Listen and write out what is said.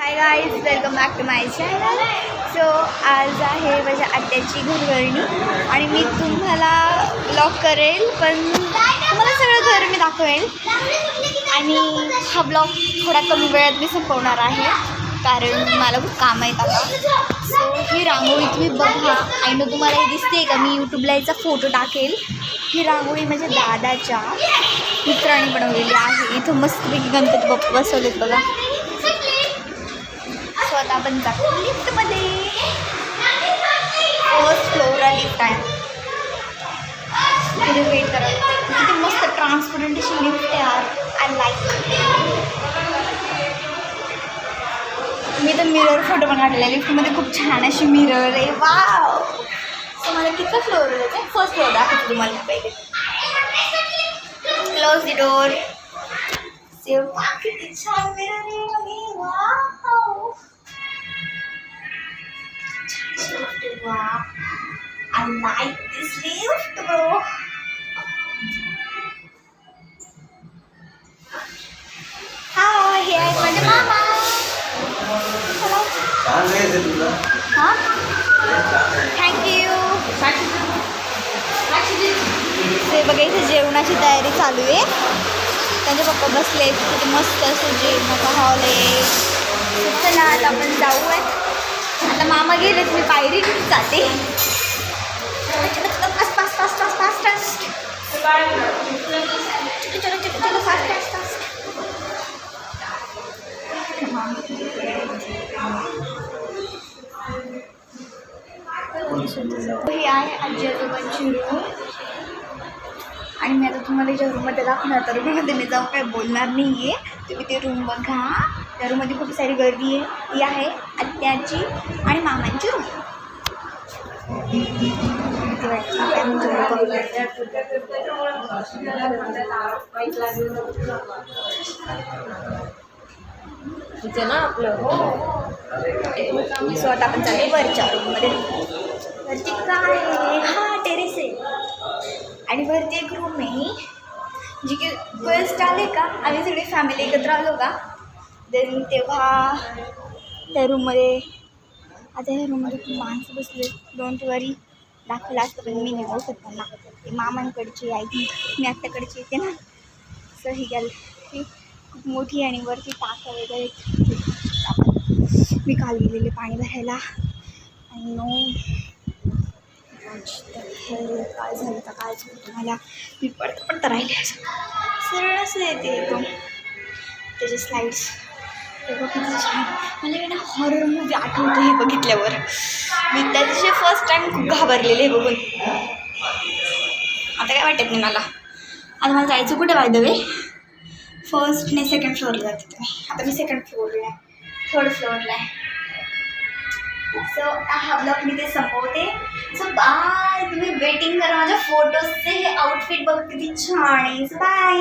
High guys, welcome back to my channel. So आज आहे माझ्या आत्याची घरभरणी आणि मी तुम्हाला ब्लॉग करेल, पण तुम्हाला सगळं घर मी दाखवेल. आणि हा ब्लॉग थोडा कमी वेळात मी संपवणार आहे कारण मला खूप काम आहेत आता. सो ही रांगोळी तुम्ही बघा. आणि तुम्हाला हे दिसते का, मी यूट्यूबला याचा फोटो टाकेल. ही रांगोळी माझ्या दादाच्या मित्रांनी बनवलेली आहे. इथं मस्तपैकी गणपती बाप्पा बसवलेत बघा. सो आता आपण जातो लिफ्टमध्ये. फर्स्ट फ्लोअरला लिफ्ट आहे. तिथे वेट करायला. किती मस्त ट्रान्सपरंट अशी लिफ्ट आहे यार. I like. मी तर मिरर फोटो पण काढलेला. लिफ्टमध्ये खूप छान अशी मिरर आहे. वाव. सो मला किती फ्लोअर जायचं आहे. फर्स्ट फ्लोअर दाखवते तुम्हाला पहिले. Close the door. किती छान मिरर आहे. Wow. Wow, I like this lift, bro. Hi, here is my mama. Hello. Huh? Thank you. ते बघा, इथे जेवणाची तयारी चालू आहे. त्यांचे पप्पा बसले. तिथे मस्त असं जेवणाचा हॉल आहे. चला आता आपण जाऊयात. आता मामा गेलेत, मी पायरी जाते. Fast fast fast fast fast fast. चलो चलो चलो फास्ट फास्ट फास्ट. ही आहे आजी आजोबांची रूम. आणि मी आता तुम्हाला ज्या रूममध्ये दाखवणार, तर रूममध्ये मी जाऊन काय बोलणार नाही आहे. तुम्ही ते रूम बघा. त्या रूममध्ये खूप सारी गर्दी आहे. ती आहे आत्याची आणि मामांची रूम. सो आता आपण चालले वरच्या रूममध्ये. वरती काय आहे? हा टेरेस आहे. आणि वरती एक रूम आहे जी की फर्स्ट आले का, आम्ही सगळी फॅमिली एकत्र आलो का, देन तेव्हा त्या रूममध्ये. आता ह्या रूममध्ये खूप माणसं बसले. डोंट वरी, दाखवलं असतं पण मी नाही बसत त्यांना. ते मामांकडची आय थिंक, मी आत्याकडची येते ना. सो ही गॅलरी खूप मोठी आणि वरती टाका वगैरे. मी काल गेलेले पाणी भरायला. आणि काय झालं तर काय झालं तुम्हाला, मी पडता राहिले. सरळ असं येते एकदम त्याचे स्लाईड्स. हे बघ किती छान. मला ना हॉरर मूवी आठवतं हे बघितल्यावर. मी त्या दिवशी फर्स्ट टाईम खूप घाबरलेले हे बघून. आता काय वाटत नाही मला. आता मला जायचं कुठे बाय द वे. फर्स्ट नाही सेकंड फ्लोअरला जाते तुम्ही. आता मी सेकंड फ्लोअरला आहे. थर्ड फ्लोअरला आहे. सो हा ब्लॉग मी ते संपवते. So bye. तुम्ही वेटिंग करा माझ्या फोटोजचे. हे आउटफिट बघ किती छान आहे. So bye.